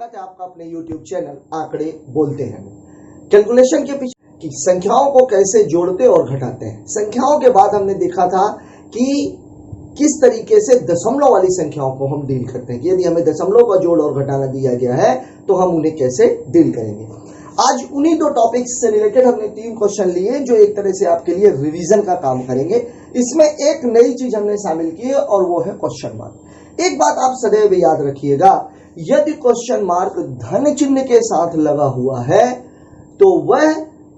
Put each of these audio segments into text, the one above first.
स्वागत है आपका अपने YouTube चैनल आंकड़े बोलते हैं। कैलकुलेशन के पीछे कि संख्याओं को कैसे जोड़ते और घटाते हैं। संख्याओं के बाद हमने देखा था कि किस तरीके से दशमलव वाली संख्याओं को हम डील करते हैं कि यदि हमें दशमलव का जोड़ और घटाना दिया गया है तो हम उन्हें कैसे डील करेंगे। आज उन्हीं दो टॉपिक्स से रिलेटेड हमने 3 क्वेश्चन लिए जो एक तरह से आपके लिए रिवीजन का काम करेंगे। इसमें एक नई चीज हमने शामिल की है और वो है क्वेश्चन मार्क। एक बात आप सदैव याद रखिएगा, यदि क्वेश्चन मार्क धन चिन्ह के साथ लगा हुआ है तो वह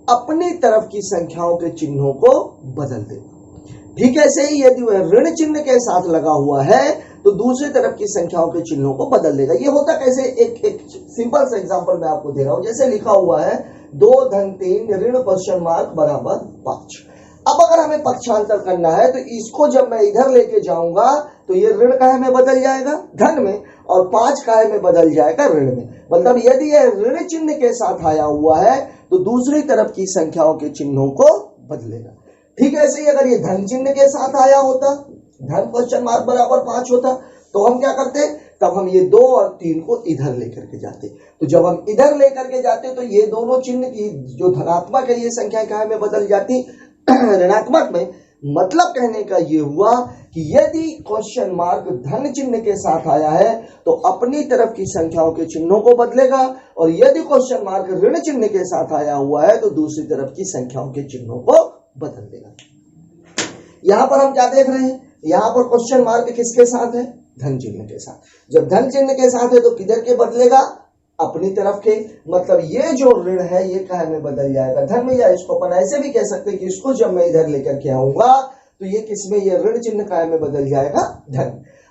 अपनी तरफ की संख्याओं के चिन्हों को बदल देगा। ठीक ऐसे ही यदि वह ऋण चिन्ह के साथ लगा हुआ है तो दूसरी तरफ की संख्याओं के चिन्हों को बदल देगा। ये होता कैसे, एक सिंपल सा एग्जांपल मैं आपको दे रहा हूं। जैसे लिखा हुआ है 2 धन 3 ऋण क्वेश्चन मार्क बराबर 5। अब अगर हमें पक्षांतर करना है तो इसको जब मैं इधर लेके जाऊंगा तो ये ऋण काहे में बदल जाएगा, धन में, और 5 काहे में बदल जाएगा, ऋण में। मतलब यदि यह ऋण चिन्ह के साथ आया हुआ है तो दूसरी तरफ की संख्याओं के चिन्हों को बदलेगा। ठीक है, ऐसे ही अगर ये धन चिन्ह के साथ आया होता, धन क्वेश्चन मार्क बराबर 5 होता, तो हम क्या करते, तब हम ये 2 और 3 को इधर लेकर के जाते। तो जब हम इधर लेकर के जाते तो ये दोनों चिन्ह की जो धनात्मक है ये संख्या काहे में बदल जाती, ऋणात्मक में। मतलब कहने का ये हुआ कि यदि क्वेश्चन मार्क धन चिन्ह के साथ आया है तो अपनी तरफ की संख्याओं के चिन्हों को बदलेगा, और यदि क्वेश्चन मार्क ऋण चिन्ह के साथ आया हुआ है तो दूसरी तरफ की संख्याओं के चिन्हों को बदल देगा। यहां पर हम क्या देख रहे हैं, यहां पर क्वेश्चन मार्क किसके साथ है, धन चिन्ह के साथ। जब धन चिन्ह के साथ है तो किधर के बदलेगा, अपनी तरफ के। मतलब ये जो ऋण है ये काहे में बदल जाएगा, धन में। या इसको अपन ऐसे भी कह सकते हैं कि इसको जब मैं इधर लेकर के आऊंगा तो ये किसमें, ये ऋण चिन्ह काहे में बदल जाएगा, धन।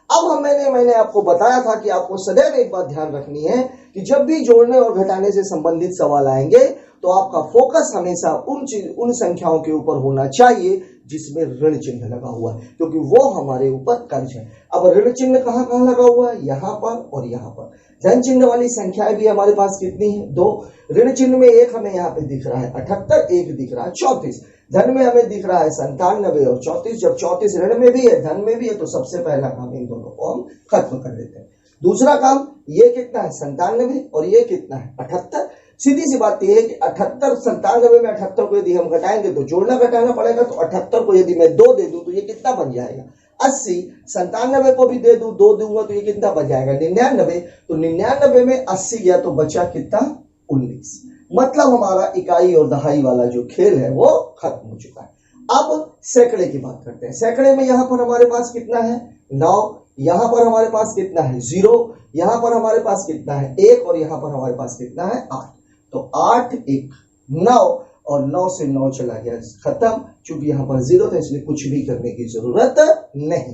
अब मैंने आपको बताया था कि आपको सदैव एक बात ध्यान रखनी है कि जब भी जोड़ने और घटाने से संबंधित सवाल आएंगे तो आपका फोकस हमेशा उन संख्याओं के ऊपर होना चाहिए जिसमें ऋण चिन्ह लगा हुआ है, क्योंकि वो हमारे ऊपर कर्ज है। अब ऋण चिन्ह कहाँ कहाँ लगा हुआ है, यहाँ पर और यहाँ पर। धन चिन्ह वाली संख्याएं भी हमारे पास कितनी है, 2। ऋण चिन्ह में 1 हमें यहाँ पे दिख रहा है 78, 1 दिख रहा है 34। धन में हमें दिख रहा है 97 और 34। जब 34 ऋण में भी है धन में भी है तो सबसे पहला काम इन दोनों को हम खत्म कर देते हैं। दूसरा काम, ये कितना है 97 और ये कितना है 78। सीधी सी बात यह है कि 78 97 में 78 को यदि हम घटाएंगे तो जोड़ना घटाना पड़ेगा। तो 78 को यदि मैं 2 दे दूं तो ये कितना बन जाएगा 80। 97 को भी दे दूं 2 दूंगा तो ये कितना बन जाएगा 99। तो 99 में 80 गया तो बचा कितना 19। मतलब हमारा इकाई और दहाई वाला जो खेल है वो खत्म हो चुका है। अब सैकड़े की बात करते हैं। सैकड़े में यहां पर हमारे पास कितना है 9, यहां पर हमारे पास कितना है 0, यहां पर हमारे पास कितना है 1 और यहां पर हमारे पास कितना है 8। तो 8 1 9 और 9 से 9 चला गया, खत्म। चूंकि यहां पर 0 था इसलिए कुछ भी करने की जरूरत नहीं।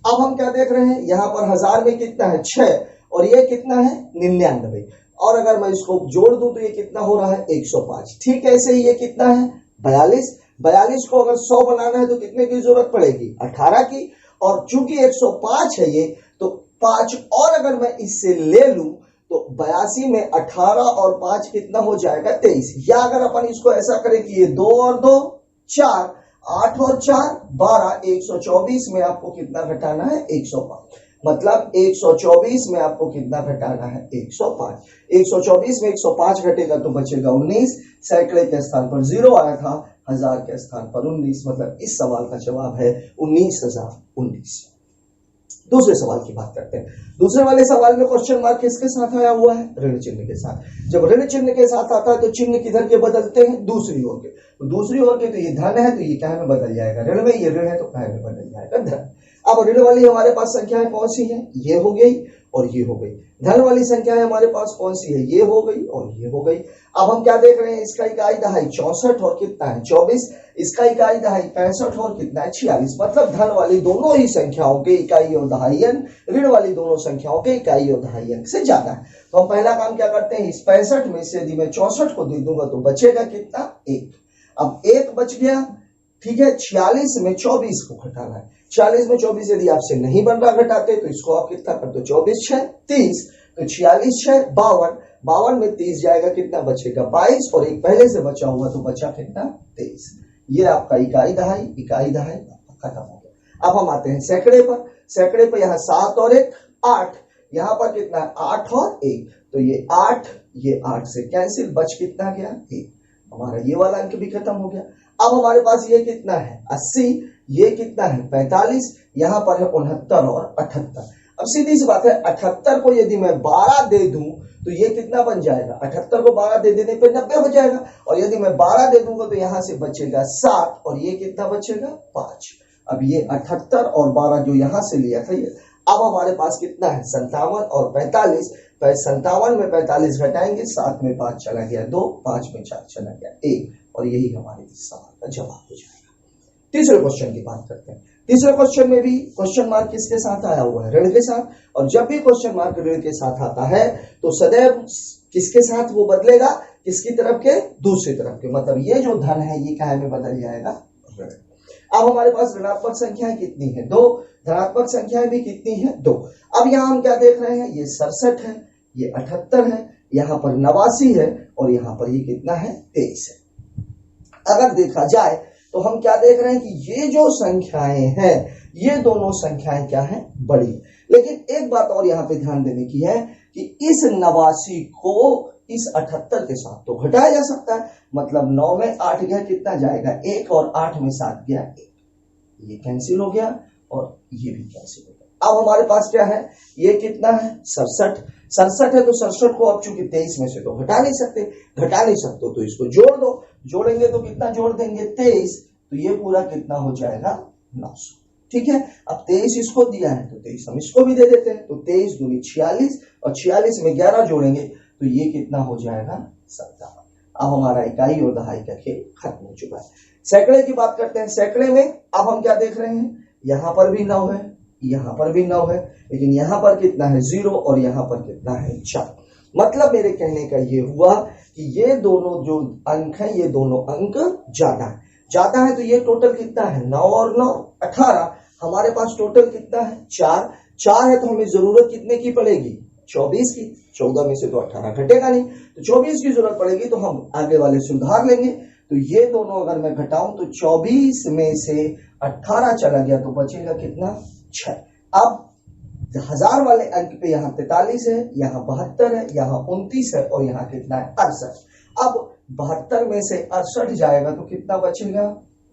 अब हम क्या देख रहे हैं, यहां पर 1000 में कितना है 6 और ये कितना है 99। और अगर मैं इसको जोड़ दूं तो ये कितना हो रहा है 105। ठीक है, ऐसे ही ये कितना है 42। 42 को अगर 100 बनाना है तो कितने की जरूरत पड़ेगी 18 की। और चूंकि 105 है ये तो 5 और अगर मैं इससे ले लूं तो 82 में 18 और 5 कितना हो जाएगा 23। या अगर अपन इसको ऐसा करें कि ये 2 और 2 4, 8 और 4 12, 124 में आपको कितना घटाना है 105। मतलब 124 में आपको कितना घटाना है 105। 124 में 105 घटेगा तो बचेगा 19। सैकड़े के स्थान पर 0 आया था, 1000 के स्थान पर 19। मतलब इस सवाल का जवाब है 19,019। दूसरे सवाल की बात करते हैं। दूसरे वाले सवाल में क्वेश्चन मार्क किसके साथ आया हुआ है, ऋण चिन्ह के साथ। जब ऋण चिन्ह के साथ आता है तो चिन्ह किधर के बदलते हैं, दूसरी ओर के। तो दूसरी ओर के तो ये धन है तो ये क्या में बदल जाएगा ऋण में, ये ऋण है तो क्या में बदल जाएगा धन। अब ऋण वाली हमारे पास संख्याएं कौन सी है, ये हो गई और ये हो गई। धन वाली संख्याएं हमारे पास कौन सी है, ये हो गई और ये हो गई। अब हम क्या देख रहे हैं, इसका इकाई दहाई 64 और कितना है 24। इसका इकाई दहाई 65 और कितना है 46। मतलब धन वाली दोनों ही संख्याओं के इकाई और दहाई अंक ऋण वाली दोनों संख्याओं के इकाई और दहाई अंक से ज्यादा है। तो हम पहला काम क्या करते हैं, इस 65 में से यदि मैं 64 को दे दूंगा तो बचेगा कितना 1। अब 1 बच गया। ठीक है, 46 में 24 को घटाना है। 46 में 24 यदि आपसे नहीं बन रहा घटाते तो इसको आप कितना कर दो 24 6 30। तो 46 6 52, 52 में 30 जाएगा, कितना बचेगा 22 और एक पहले से बचा हुआ तो बचा कितना 23। ये आपका इकाई दहाई खत्म हो गया। अब हम आते हैं सैकड़े पर। सैकड़े पर यहाँ 7 और 1 8, यहाँ पर कितना है 8 और 1, तो ये 8 से कैंसिल, बच कितना गया 1। हमारा ये वाला अंक भी खत्म हो गया। अब हमारे पास ये कितना है 80, ये कितना है 45, यहाँ पर है 69 और 78। अब सीधी सी बात है 78 को यदि मैं 12 दे दूं तो ये कितना बन जाएगा, 78 को 12 दे देने पे 90 हो जाएगा, और यदि मैं 12 दे दूंगा तो यहां से बचेगा 7 और ये कितना बचेगा 5। अब ये 78 और 12 जो यहां से लिया था ये, अब हमारे पास कितना है 57 और 45, 57 में 45 घटाएंगे, 7 में 5 चला गया 2, 5 में 4 चला गया 1, और यही हमारे इस सवाल का जवाब हो जाएगा। तीसरे क्वेश्चन की बात करते हैं। तीसरे क्वेश्चन में भी क्वेश्चन मार्क किसके साथ आया हुआ है, ऋण के साथ, और जब भी क्वेश्चन मार्क ऋण के साथ आता है तो सदैव किसके साथ वो बदलेगा, किसकी तरफ के, दूसरी तरफ के, मतलब ये जो धन है ये क्या में बदल जाएगा ऋण। अब हमारे पास ऋणात्मक संख्याएं कितनी है 2, धनात्मक संख्याएं भी कितनी है 2। अब यहाँ हम क्या देख रहे हैं, ये 67 है, ये 78 है, यहाँ पर 89 है, और यहाँ पर ये कितना है 23 है। अगर देखा जाए तो हम क्या देख रहे हैं कि ये जो संख्याएं हैं ये दोनों संख्याएं क्या है बड़ी है। लेकिन एक बात और यहाँ पे ध्यान देने की है कि इस 89 को इस 78 के साथ तो घटाया जा सकता है, मतलब 9 में 8 गया कितना जाएगा 1, और 8 में 7 गया 1, ये कैंसिल हो गया और ये भी कैंसिल हो गया। अब हमारे पास क्या है, ये कितना है 67 है, तो 67 को अब चूंकि 23 में से तो घटा नहीं सकते तो इसको जोड़ दो, जोड़ेंगे तो कितना जोड़ देंगे 23, तो ये पूरा कितना हो जाएगा 900। ठीक है, अब 23 इसको दिया है तो 23 हम इसको भी दे देते हैं, तो 23 दूनी 46, और 46 में 11 जोड़ेंगे तो ये कितना हो जाएगा 57। अब हमारा इकाई और दहाई का खेल खत्म हो चुका है। सैकड़े की बात करते हैं। सैकड़े में अब हम क्या देख रहे हैं, यहां पर भी 9 है, यहां पर भी 9 है, लेकिन यहां पर कितना है 0 और यहां पर कितना है 4। मतलब मेरे कहने का ये हुआ कि ये दोनों जो अंक हैं ये दोनों अंक ज्यादा है, तो ये टोटल कितना है 9 और 9 18। हमारे पास टोटल कितना है 4 है, तो हमें जरूरत कितने की पड़ेगी 24 की। 14 में से तो 18 घटेगा नहीं, तो 24 की जरूरत पड़ेगी, तो हम आगे वाले सुधार लेंगे। तो ये दोनों अगर मैं घटाऊं तो 24 में से 18 चला गया तो बचेगा कितना 6। अब 1000 वाले अंक पे यहाँ 43 है, यहाँ 72 है, यहाँ 29 है, और यहाँ कितना है 68। अब 72 में से 68 जाएगा तो कितना बचेगा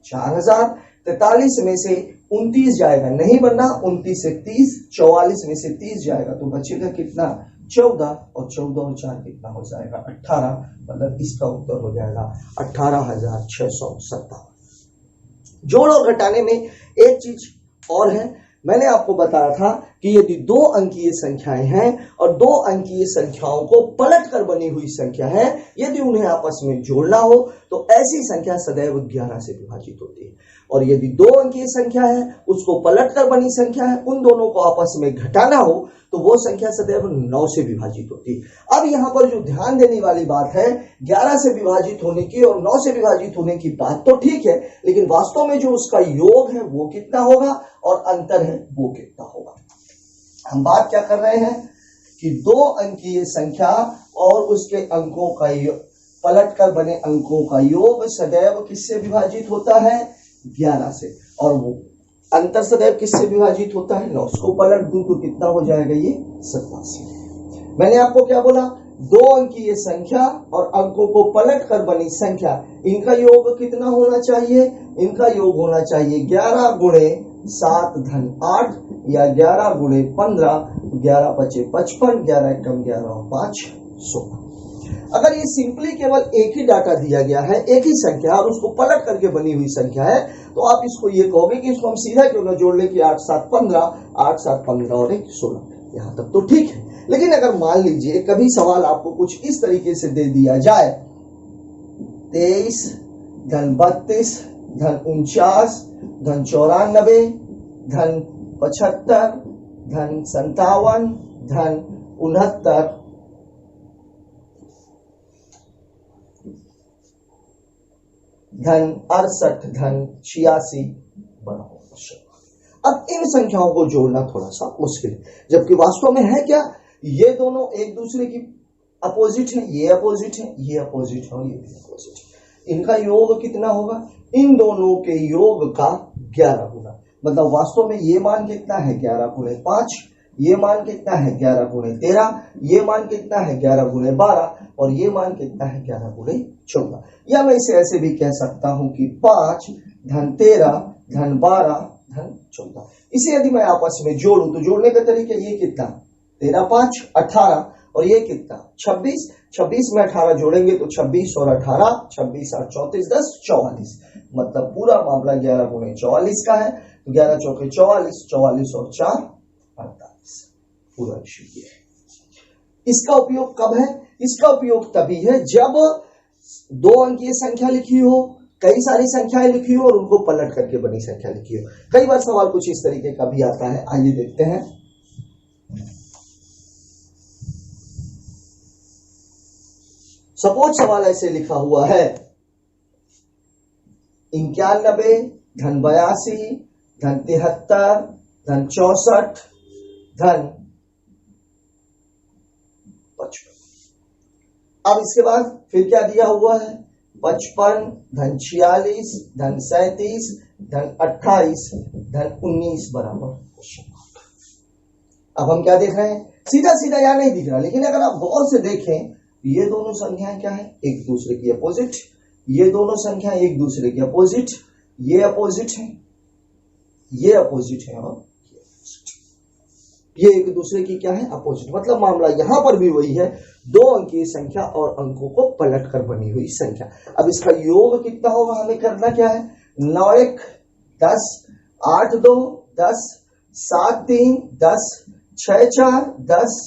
4000। 43 में से 29 जाएगा, नहीं बनना, 29 से 30, 44 में से 30 जाएगा तो बचेगा कितना 14, और 14 और 4 कितना हो जाएगा 18, मतलब इसका उत्तर हो जाएगा 18,657। जोड़ और घटाने में एक चीज और है, मैंने आपको बताया था कि यदि 2 अंकीय संख्याएं हैं और 2 अंकीय संख्याओं को पलटकर बनी हुई संख्या है, यदि उन्हें आपस में जोड़ना हो तो ऐसी संख्या सदैव 11 से विभाजित होती है, और यदि 2 अंकीय संख्या है उसको पलटकर बनी संख्या है, उन दोनों को आपस में घटाना हो तो वो संख्या सदैव 9 से विभाजित होती है। अब यहाँ पर जो ध्यान देने वाली बात है, 11 से विभाजित होने की और 9 से विभाजित होने की बात तो ठीक है, लेकिन वास्तव में जो उसका योग है वो कितना होगा और अंतर है वो कितना होगा। हम बात क्या कर रहे हैं कि 2 अंकीय संख्या और उसके अंकों का पलट कर बने अंकों का योग सदैव किससे विभाजित होता है 11 से, और वो अंतर सदैव किससे विभाजित होता है 9। उसको पलट दूं तो कितना हो जाएगा ये 87। मैंने आपको क्या बोला, 2 अंकीय संख्या और अंकों को पलट कर बनी संख्या, इनका योग कितना होना चाहिए, इनका योग होना चाहिए 11 गुणे 7 धन 8, या 11 गुणे 15, 11 पचे 55, 11 कम 11 और 5 16। अगर ये सिंपली केवल एक ही डाटा दिया गया है, एक ही संख्या और उसको पलट करके बनी हुई संख्या है, तो आप इसको ये कहोगे कि इसको हम सीधा क्यों ना जोड़ ले कि 8 7 15, 8 7 15 और 1 16। यहाँ तक तो ठीक है, लेकिन अगर मान लीजिए कभी सवाल आपको कुछ इस तरीके से दे दिया जाए 23 धन 32 धन 49 धन 94 धन 75 धन 57 धन 69 धन 68 धन 86 बनाओ। अब इन संख्याओं को जोड़ना थोड़ा सा मुश्किल है, जबकि वास्तव में है क्या, ये दोनों एक दूसरे की अपोजिट है, ये अपोजिट है, ये अपोजिट है और ये भी अपोजिट है। इनका योग कितना होगा, इन दोनों के योग का 11 गुना, मतलब वास्तव में ये मान कितना है 11 गुणे 5, ये मान कितना है 11 गुणे 13, ये मान कितना है 11 गुणे 12 और ये मान कितना है 11 गुणे 14। या मैं इसे ऐसे भी कह सकता हूं कि 5 धन 13 धन 12 धन 14। इसे यदि मैं आपस में जोड़ूं तो जोड़ने का तरीका ये कितना 13 5 18 और ये कितना 26, 26 में 18 जोड़ेंगे तो 26 और 18 26 8 34 10 44, मतलब पूरा मामला 11 गुणे 44 का है। तो 11 चौके 44, 44 और 4 48, पूरा विषय है। इसका उपयोग कब है? इसका उपयोग तभी है जब 2 अंकीय संख्या लिखी हो, कई सारी संख्याएं लिखी हो और उनको पलट करके बनी संख्या लिखी हो। कई बार सवाल कुछ इस तरीके का भी आता है, आइए देखते हैं। सपोज सवाल ऐसे लिखा हुआ है 91 धन 82 धन 73 धन 64 धन 55। अब इसके बाद फिर क्या दिया हुआ है 55 धन 46 धन 37 धन 28 धन 19 बराबर क्वेश्चन मार्क। अब हम क्या देख रहे हैं, सीधा सीधा यहां नहीं दिख रहा, लेकिन अगर आप गौर से देखें ये दोनों संख्याएं क्या है एक दूसरे की अपोजिट, ये दोनों संख्याएं एक दूसरे की अपोजिट, ये अपोजिट है, ये अपोजिट है और ये एक दूसरे की क्या है अपोजिट। मतलब मामला यहां पर भी वही है, 2 अंकीय संख्या और अंकों को पलट कर बनी हुई संख्या। अब इसका योग कितना होगा, हमें करना क्या है 9 1 10 8 2 10 7 3 10 6 4 10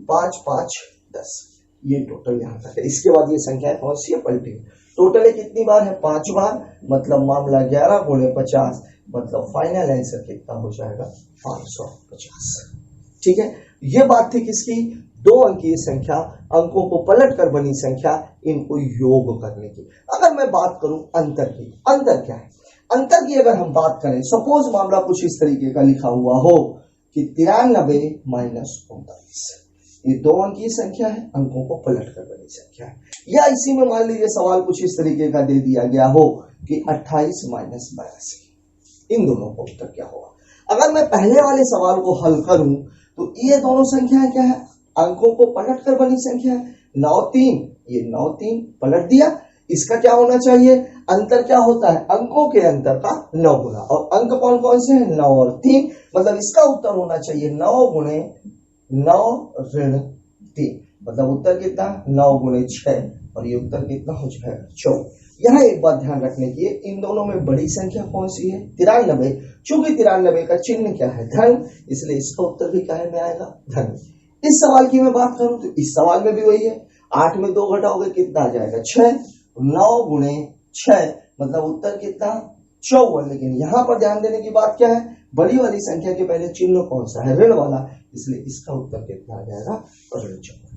5 5 10, ये टोटल यहां तक है। इसके बाद ये संख्या कौन सी है पलटी, टोटल कितनी बार है 5 बार, मतलब मामला 11 गुणे 50, मतलब फाइनल आंसर कितना हो जाएगा 550। ठीक है, ये बात थी किसकी 2 अंकीय संख्या अंकों को पलट कर बनी संख्या, इनको योग करने की। अगर मैं बात करूं अंतर की, अंतर क्या है, अंतर की अगर हम बात करें, सपोज मामला कुछ इस तरीके का लिखा हुआ हो कि 93 माइनस 39, ये 2 अंकीय संख्या है, अंकों को पलट कर बनी संख्या है। या इसी में मान लीजिए सवाल कुछ इस तरीके का दे दिया गया हो कि 28 माइनस 82, इन दोनों का उत्तर क्या होगा। अगर मैं पहले वाले सवाल को हल करूं तो ये दोनों संख्याएं क्या है अंकों को पलट कर बनी संख्या है। 9 3, ये 9 3 पलट दिया, इसका क्या होना चाहिए अंतर क्या होता है अंकों के अंतर का 9 गुना, और अंक कौन कौन से हैं 9 और 3, मतलब इसका उत्तर होना चाहिए 9 गुणे 9 ऋण 3, मतलब उत्तर कितना 9 गुणे 6 और ये उत्तर कितना हो जाएगा 24। यहाँ एक बात ध्यान रखने की है, इन दोनों में बड़ी संख्या कौन सी है 93, चूंकि 93 का चिन्ह क्या है धन, इसलिए इसका उत्तर भी क्या है में आएगा धन। इस सवाल की मैं बात करूं तो इस सवाल में भी वही है, 8 में 2 घटाओगे कितना आ जाएगा 6, 9 गुणे 6 मतलब उत्तर कितना 54। लेकिन यहाँ पर ध्यान देने की बात क्या है, बड़ी वाली संख्या के पहले चिन्ह कौन सा है ऋण वाला, इसलिए इसका उत्तर कितना आ जाएगा ऋण 54।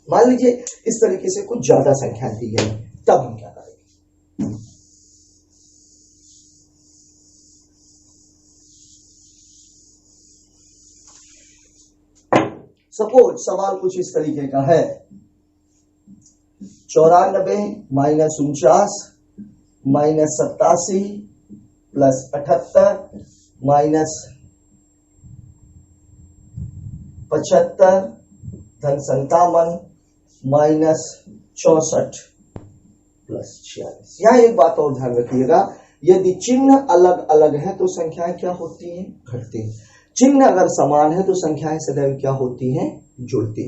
मान लीजिए इस तरीके से कुछ ज्यादा संख्या दी गई, तब हम क्या करेंगे। सपोज सवाल कुछ इस तरीके का है 94 माइनस 49 माइनस 87 प्लस 78 माइनस 75 धन 57 माइनस 64 प्लस 46। यहाँ एक बात और ध्यान रखिएगा, यदि चिन्ह अलग अलग है तो संख्याएं क्या होती हैं घटती हैं, चिन्ह अगर समान है तो संख्याएं सदैव क्या होती हैं जुड़ती।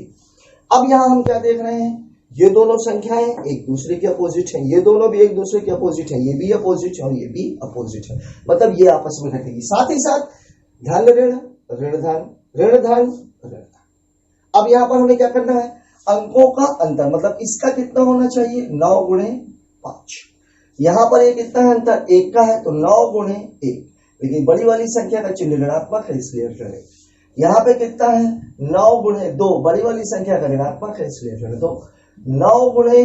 अब यहाँ हम क्या देख रहे हैं, ये दोनों संख्याएं एक दूसरे के अपोजिट हैं, ये दोनों भी एक दूसरे के अपोजिट हैं, ये भी अपोजिट है और ये भी अपोजिट है, मतलब ये आपस में घटेगी। साथ ही साथ धन ऋण ऋण धन ऋण धन ऋण धन। अब यहाँ पर हमें क्या करना है अंकों का अंतर, मतलब इसका कितना होना चाहिए 9 गुणे 5, यहाँ पर एक कितना है अंतर 1 का है तो 9 गुणे 1, लेकिन बड़ी वाली संख्या का चिन्ह ऋणात्मक है इसलिए ऋण 1। यहाँ पे कितना है 9 गुणे 2, बड़ी वाली संख्या का ऋणात्मक है इसलिए ऋण 2। 9 गुणे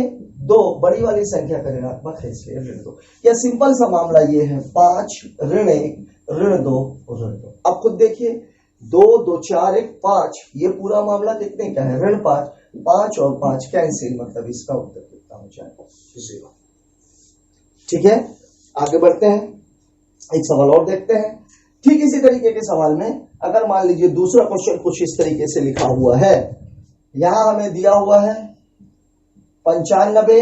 2 बड़ी वाली संख्या का ऋणात्मक है इसलिए ऋण 2। यह सिंपल सा मामला ये है 5 ऋण 1 ऋण 2 ऋण 2। अब खुद देखिए 2 2 4 1 5, ये पूरा मामला कितने का है ऋण 5, 5 और 5 कैंसिल, मतलब इसका उत्तर कितना हो जाएगा 0। ठीक है, आगे बढ़ते हैं, एक सवाल और देखते हैं। ठीक इसी तरीके के सवाल में अगर मान लीजिए दूसरा क्वेश्चन कुछ इस तरीके से लिखा हुआ है, यहां हमें दिया हुआ है 95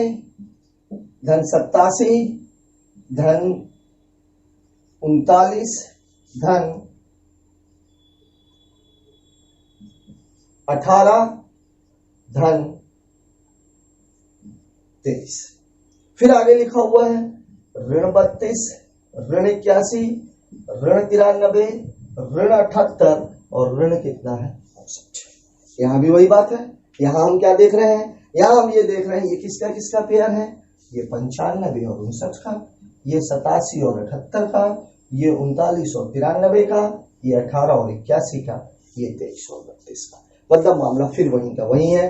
धन 87 धन 39 धन 18 धन 23। फिर आगे लिखा हुआ है ऋण 32 ऋण 81 ऋण 93 ऋण 78 और ऋण कितना है 65। यहां भी वही बात है, यहां हम क्या देख रहे हैं, यहां हम ये देख रहे हैं ये किसका किसका पेयर है, ये 95 और 59 का, ये 87 और 78 का, ये 39 और 93 का, ये 18 और 81 का, ये 23 और 32 का। मतलब मामला फिर वही का वही है,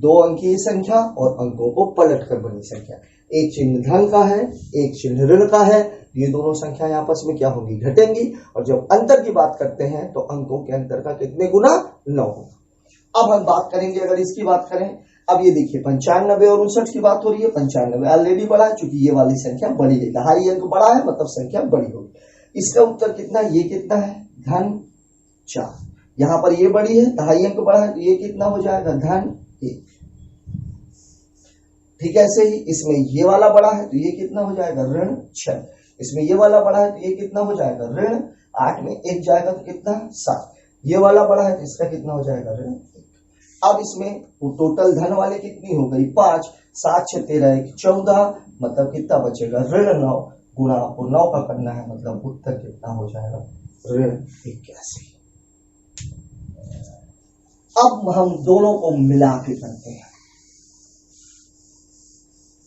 दो अंकीय संख्या और अंकों को पलट कर बनी संख्या, एक चिन्ह धन का है एक चिन्ह ऋण का है, ये दोनों संख्याएं आपस में क्या होंगी, घटेंगी। और जब अंतर की बात करते हैं तो अंकों के अंतर का कितने गुना, 9 गुना। अब हम बात करेंगे, अगर इसकी बात करें, अब ये देखिए 95 और 59 की बात हो रही है, 95 ऑलरेडी बड़ा है चूंकि ये वाली संख्या बड़ी है, दहाई अंक बड़ा है मतलब संख्या बड़ी होगी। इसका उत्तर कितना, ये कितना है धन 4, यहां पर ये बड़ी है दहाई अंक बड़ा है तो ये कितना हो जाएगा धन 1। ठीक है, ऐसे ही इसमें ये वाला बड़ा है तो ये कितना हो जाएगा ऋण 6, इसमें ये वाला बड़ा है तो ये कितना हो जाएगा ऋण 8 में 1 जाएगा तो कितना 7, ये वाला बड़ा है तो इसका कितना हो जाएगा ऋण 1। अब इसमें टोटल धन वाले कितनी हो गई 5, 7 6 13 1 14, मतलब कितना बचेगा ऋण 9, गुणा आपको 9 का करना है, मतलब उत्तर कितना हो जाएगा ऋण 81। अब हम दोनों को मिला के करते हैं।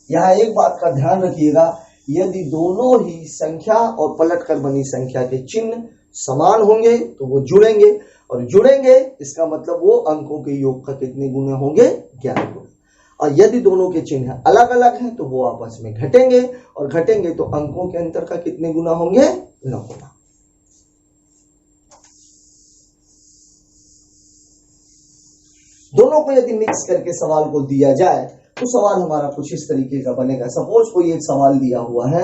यहां एक बात का ध्यान रखिएगा, यदि दोनों ही संख्या और पलटकर बनी संख्या के चिन्ह समान होंगे तो वो जुड़ेंगे, और जुड़ेंगे इसका मतलब वो अंकों के योग का कितने गुना होंगे 11 गुना। और यदि दोनों के चिन्ह अलग अलग हैं तो वो आपस में घटेंगे, और घटेंगे तो अंकों के अंतर का कितने गुना होंगे 9 गुना। दोनों को यदि मिक्स करके सवाल को दिया जाए तो सवाल हमारा कुछ इस तरीके का बनेगा। सपोज कोई एक सवाल दिया हुआ है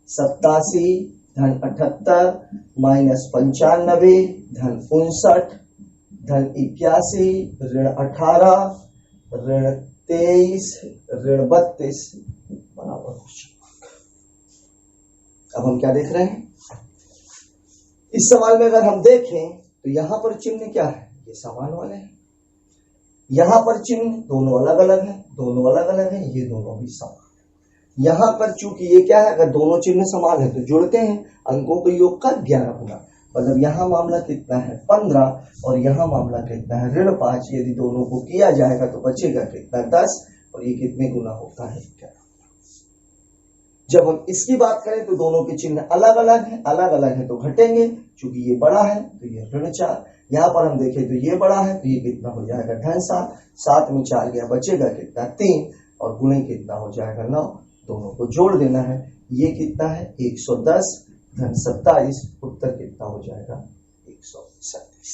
87 धन 78 माइनस 95 धन 59 धन 81 ऋण 18 ऋण 23 ऋण 32 बराबर। अब हम क्या देख रहे हैं इस सवाल में, अगर हम देखें तो यहां पर चिन्ह क्या है, ये समान वाले हैं, यहां पर चिन्ह दोनों अलग अलग हैं, दोनों अलग अलग हैं, ये दोनों भी समान है। यहां पर चूंकि ये क्या है, अगर दोनों चिन्ह समान है तो जुड़ते हैं, अंकों के योग का 11 गुना, मतलब यहां मामला कितना है 15 और यहां मामला कितना है ऋण 5। यदि दोनों को किया जाएगा तो बचेगा कितना 10, और ये कितने गुना होता है 11। जब हम इसकी बात करें तो दोनों के चिन्ह अलग अलग है तो घटेंगे, चूंकि ये बड़ा है तो ये ऋण 4, यहां पर हम देखें तो ये बड़ा है तो ये कितना हो जाएगा धन 7, 7 में 4 गया बचेगा कितना 3, और गुणे कितना हो जाएगा 9, दोनों को जोड़ देना है, ये कितना है 110 धन 27, उत्तर कितना हो जाएगा 137।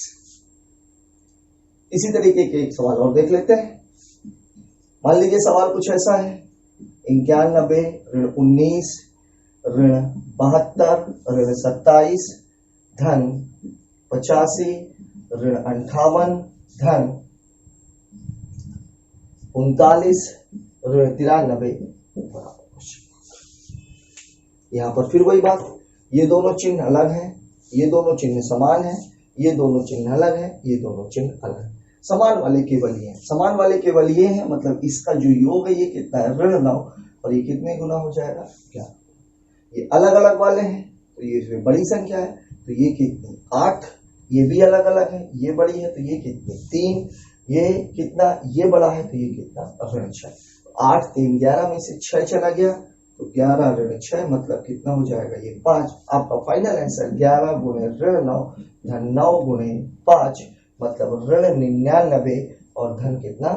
इसी तरीके के एक सवाल और देख लेते हैं। मान लीजिए सवाल कुछ ऐसा है 91 ऋण 19 ऋण 72 ऋण 27 धन 85 ऋण 58 धन 39 ऋण 93 बराबर। यहां पर फिर वही बात, ये दोनों चिन्ह अलग हैं, ये दोनों चिन्ह समान हैं, ये दोनों चिन्ह अलग हैं, ये दोनों चिन्ह अलग हैं। समान वाले केवल ये हैं, समान वाले केवल ये हैं, मतलब इसका जो योग है ये कितना है ऋण 9, और ये कितने गुना हो जाएगा 11। ये अलग अलग वाले हैं तो ये बड़ी संख्या है तो ये कितनी 8, ये भी अलग अलग है, ये बड़ी है तो ये कितनी 3, ये कितना ये बड़ा है तो ये कितना ऋण 6। 8 3 11 में से 6 चला गया तो 11 ऋण 6, मतलब कितना हो जाएगा ये 5। आपका फाइनल आंसर 11 गुणे ऋण 9 धन 9 गुणे 5, मतलब ऋण 99 और धन कितना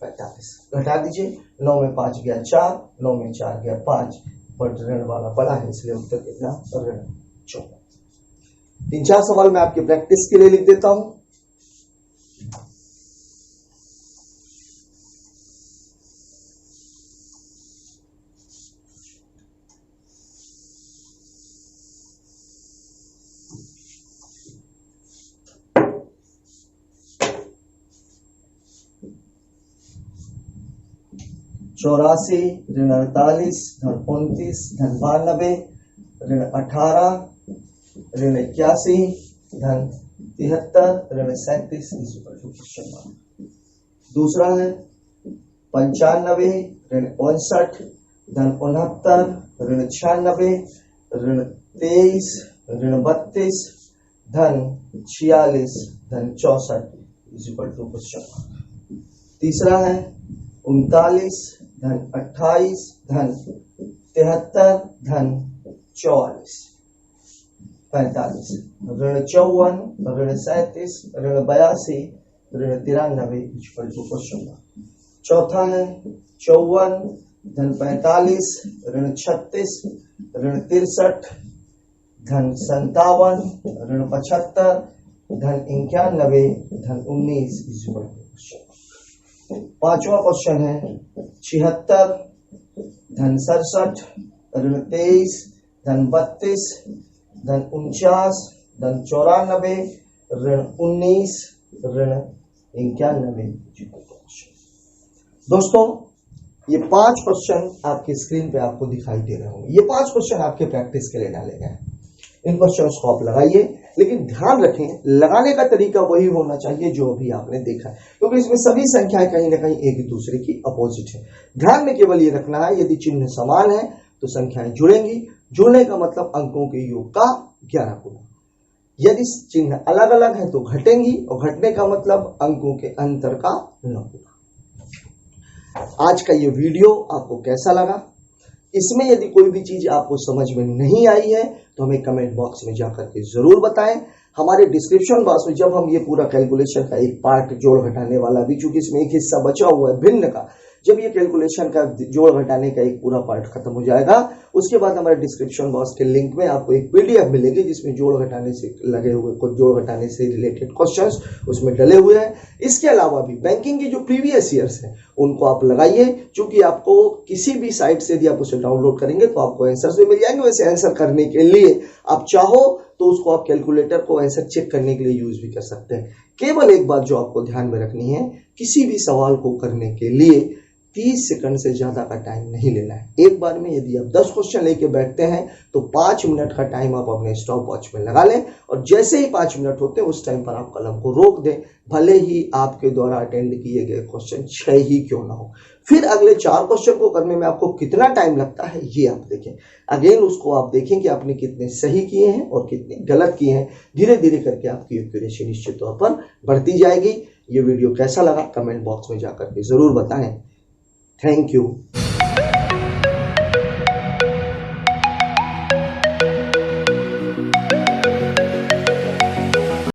45। घटा दीजिए, 9 में 5 गया 4, 9 में 4 गया 5, बट ऋण वाला बड़ा है इसलिए उत्तर कितना ऋण 14। 3-4 सवाल मैं आपकी प्रैक्टिस के लिए लिख देता हूं। 84 ऋण 48 धन 29 धन 92 ऋण 18 ऋण 81 धन 73 ऋण 37 is equal to question mark. दूसरा है 95 ऋण 59 धन 69 ऋण 96 ऋण 23 ऋण 32 धन 46 धन 64 is equal to question mark. तीसरा है 39 धन 28 धन 73 धन 44 45 ऋण 54 ऋण 37 ऋण 82 ऋण 93 इक्वल टू क्वेश्चन मार्क। चौथा है 54 धन 45 ऋण 36 ऋण 63 धन 57 ऋण 75 धन 91 धन 19 इक्वल टू क्वेश्चन मार्क। पांचवा क्वेश्चन है 76 धन 67 ऋण 23 धन 32 धन 49 धन 94 ऋण 19 ऋण 91। दोस्तों ये 5 क्वेश्चन आपकी स्क्रीन पे आपको दिखाई दे रहे होंगे। ये 5 क्वेश्चन आपके प्रैक्टिस के लिए डाले गए हैं। इन क्वेश्चंस को आप लगाइए, लेकिन ध्यान रखें लगाने का तरीका वही होना चाहिए जो अभी आपने देखा है, क्योंकि इसमें सभी संख्याएं कहीं ना कहीं एक दूसरे की अपोजिट है। ध्यान में केवल ये रखना है, यदि चिन्ह समान है तो संख्याएं जुड़ेंगी। जुड़ने का मतलब अंकों के योग का 11 गुना। यदि चिन्ह अलग अलग है तो घटेंगी, और घटने का मतलब अंकों के अंतर का 9 गुना। आज का ये वीडियो आपको कैसा लगा? इसमें यदि कोई भी चीज आपको समझ में नहीं आई है तो हमें कमेंट बॉक्स में जाकर के जरूर बताएं। हमारे डिस्क्रिप्शन बॉक्स में जब हम ये पूरा कैलकुलेशन का एक पार्ट जोड़ घटाने वाला भी, चूंकि इसमें एक हिस्सा बचा हुआ है भिन्न का, जब ये कैलकुलेशन का जोड़ घटाने का एक पूरा पार्ट खत्म हो जाएगा, उसके बाद हमारे डिस्क्रिप्शन बॉक्स के लिंक में आपको एक पीडीएफ मिलेगी जिसमें जोड़ घटाने से लगे हुए कुछ जोड़ घटाने से रिलेटेड क्वेश्चंस उसमें डले हुए हैं। इसके अलावा भी बैंकिंग की जो प्रीवियस ईयर्स हैं उनको आप लगाइए, क्योंकि आपको किसी भी साइट से यदि आप उसे डाउनलोड करेंगे तो आपको आंसर भी मिल जाएंगे। वैसे आंसर करने के लिए आप चाहो तो उसको आप कैलकुलेटर को आंसर चेक करने के लिए यूज भी कर सकते हैं। केवल एक बात जो आपको ध्यान में रखनी है, किसी भी सवाल को करने के लिए 30 सेकंड से ज्यादा का टाइम नहीं लेना है। एक बार में यदि आप 10 क्वेश्चन लेके बैठते हैं तो 5 मिनट का टाइम आप अपने स्टॉप वॉच में लगा लें, और जैसे ही 5 मिनट होते हैं उस टाइम पर आप कलम को रोक दें, भले ही आपके द्वारा अटेंड किए गए क्वेश्चन 6 ही क्यों ना हो। फिर अगले 4 क्वेश्चन को करने में आपको कितना टाइम लगता है ये आप देखें। अगेन उसको आप देखें कि आपने कितने सही किए हैं और कितने गलत किए हैं। धीरे धीरे करके आपकी एक्यूरेसी निश्चित तौर पर बढ़ती जाएगी। ये वीडियो कैसा लगा कमेंट बॉक्स में जाकर के जरूर बताएं। Thank you.